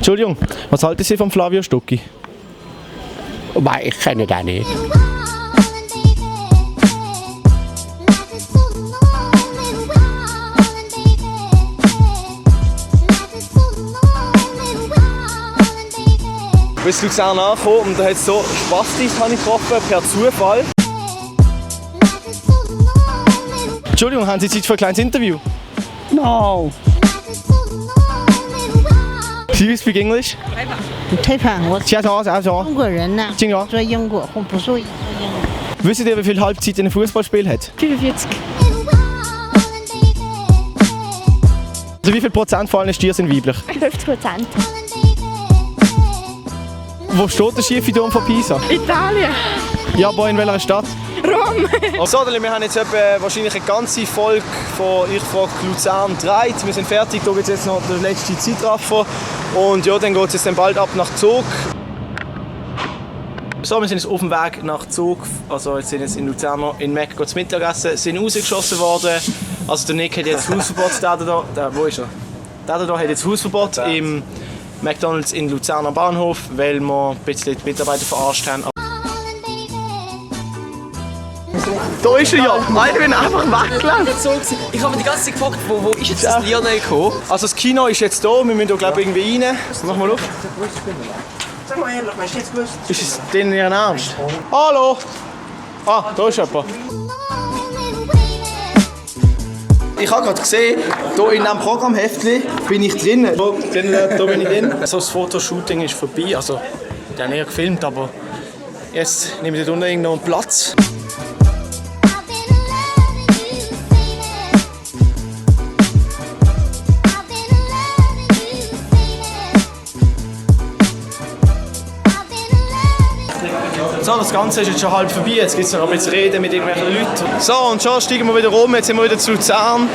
Entschuldigung, was halten Sie von Flavio Stucki? Nein, ich kenne den nicht. Ich bin in Luzern angekommen und da hat es so Spastis getroffen, per Zufall. Entschuldigung, haben Sie Zeit für ein kleines Interview? No. Do you speak English? 推翻我Sie haben so. 中国人呐，中国。说英国，我不说英国。 Wissen Sie, wie viel Halbzeit in einem Fußballspiel hat? 45. Also wie viel Prozent von allen Stiere sind weiblich? 50%. Wo steht der schiefe Turm von Pisa? Italien. Ja, aber in welcher Stadt? Rom. So, wir haben jetzt wahrscheinlich eine ganze Folge von «Ich frage Luzern» gedreht. Wir sind fertig, hier gibt es jetzt noch den letzten Zeitraffer. Und ja, dann geht es jetzt dann bald ab nach Zug. So, wir sind jetzt auf dem Weg nach Zug. Also jetzt sind jetzt in Luzern in Mac zu Mittagessen. Sind rausgeschossen worden. Also der Nick hat jetzt Hausverbot. Wo ist er? Der da hat jetzt Hausverbot im McDonald's in Luzern am Bahnhof, weil wir ein bisschen die Mitarbeiter verarscht haben. Da ist er ja! Alter, wir sind einfach weggelaufen! Ich habe mir die ganze Zeit gefragt, wo ist jetzt das Lionel gekommen? Also das Kino ist jetzt da, wir müssen da glaube ich irgendwie rein. Mach mal auf. Sag mal ehrlich, hast du jetzt gewusst? Ist es denn Ihr Ernst? Hallo! Ah, da ist jemand. Ich habe gerade gesehen, hier in diesem Programmheftchen bin ich drin. Da bin ich drin. Also das Fotoshooting ist vorbei. Also, die haben eher gefilmt, aber jetzt nehme ich da unten noch einen Platz. So, das Ganze ist jetzt schon halb vorbei, jetzt gibt es noch ein bisschen Reden mit irgendwelchen Leuten. So, und schon steigen wir wieder um, jetzt sind wir wieder zu Luzern.